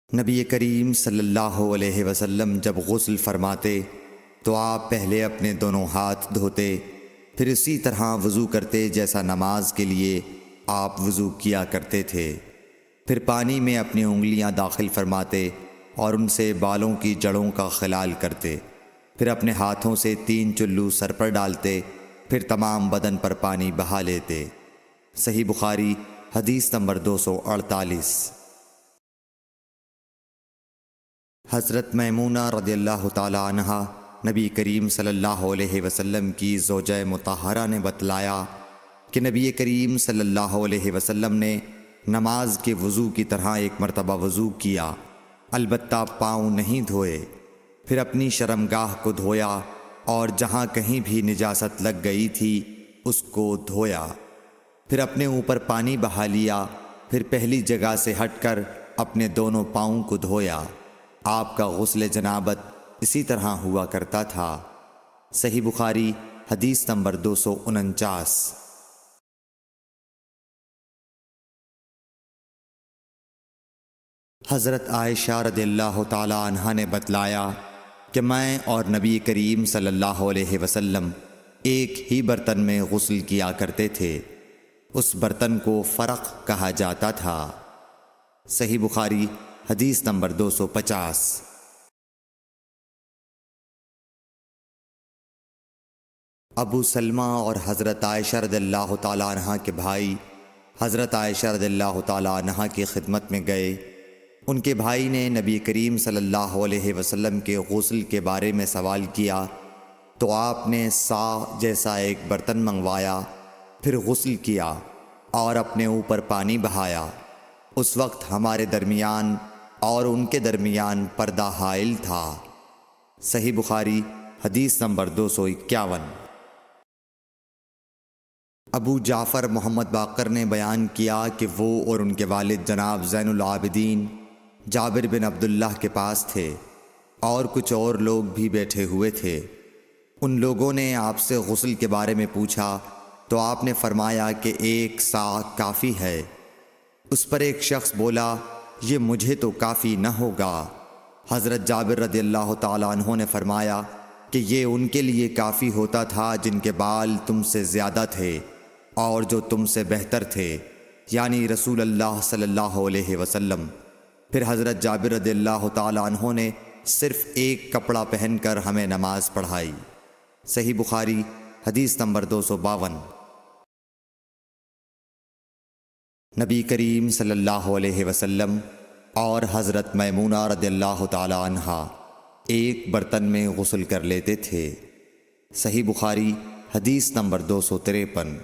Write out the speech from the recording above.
نبی کریم صلی اللہ علیہ وسلم جب غسل فرماتے تو آپ پہلے اپنے دونوں ہاتھ دھوتے، پھر اسی طرح وضو کرتے جیسا نماز کے لیے آپ وضو کیا کرتے تھے۔ پھر پانی میں اپنی انگلیاں داخل فرماتے اور ان سے بالوں کی جڑوں کا خلال کرتے، پھر اپنے ہاتھوں سے 3 چلو سر پر ڈالتے، پھر تمام بدن پر پانی بہا لیتے۔ صحیح بخاری حدیث نمبر 248۔ حضرت میمونہ رضی اللہ تعالی عنہا نبی کریم صلی اللہ علیہ وسلم کی زوجہ مطہرہ نے بتلایا کہ نبی کریم صلی اللہ علیہ وسلم نے نماز کے وضو کی طرح ایک مرتبہ وضو کیا، البتہ پاؤں نہیں دھوئے، پھر اپنی شرمگاہ کو دھویا اور جہاں کہیں بھی نجاست لگ گئی تھی اس کو دھویا، پھر اپنے اوپر پانی بہا لیا، پھر پہلی جگہ سے ہٹ کر اپنے دونوں پاؤں کو دھویا۔ آپ کا غسل جنابت اسی طرح ہوا کرتا تھا۔ صحیح بخاری حدیث نمبر 249۔ حضرت عائشہ رضی اللہ تعالی عنہا نے بتلایا کہ میں اور نبی کریم صلی اللہ علیہ وسلم ایک ہی برتن میں غسل کیا کرتے تھے، اس برتن کو فرق کہا جاتا تھا۔ صحیح بخاری حدیث نمبر 250۔ ابو سلمہ اور حضرت عائشہ رضی اللہ تعالی عنہا کے بھائی حضرت عائشہ رضی اللہ تعالی عنہا کی خدمت میں گئے۔ ان کے بھائی نے نبی کریم صلی اللہ علیہ وسلم کے غسل کے بارے میں سوال کیا تو آپ نے سا جیسا ایک برتن منگوایا، پھر غسل کیا اور اپنے اوپر پانی بہایا۔ اس وقت ہمارے درمیان اور ان کے درمیان پردہ حائل تھا۔ صحیح بخاری حدیث نمبر 251۔ ابو جعفر محمد باقر نے بیان کیا کہ وہ اور ان کے والد جناب زین العابدین جابر بن عبداللہ کے پاس تھے اور کچھ اور لوگ بھی بیٹھے ہوئے تھے۔ ان لوگوں نے آپ سے غسل کے بارے میں پوچھا تو آپ نے فرمایا کہ 1 سا کافی ہے۔ اس پر ایک شخص بولا، یہ مجھے تو کافی نہ ہوگا۔ حضرت جابر رضی اللہ تعالیٰ عنہ نے فرمایا کہ یہ ان کے لیے کافی ہوتا تھا جن کے بال تم سے زیادہ تھے اور جو تم سے بہتر تھے، یعنی رسول اللہ صلی اللہ علیہ وسلم۔ پھر حضرت جابر رضی اللہ تعالیٰ عنہ نے صرف ایک کپڑا پہن کر ہمیں نماز پڑھائی۔ صحیح بخاری حدیث نمبر 252۔ نبی کریم صلی اللہ علیہ وسلم اور حضرت میمونہ رضی اللہ تعالی عنہا ایک برتن میں غسل کر لیتے تھے۔ صحیح بخاری حدیث نمبر 253۔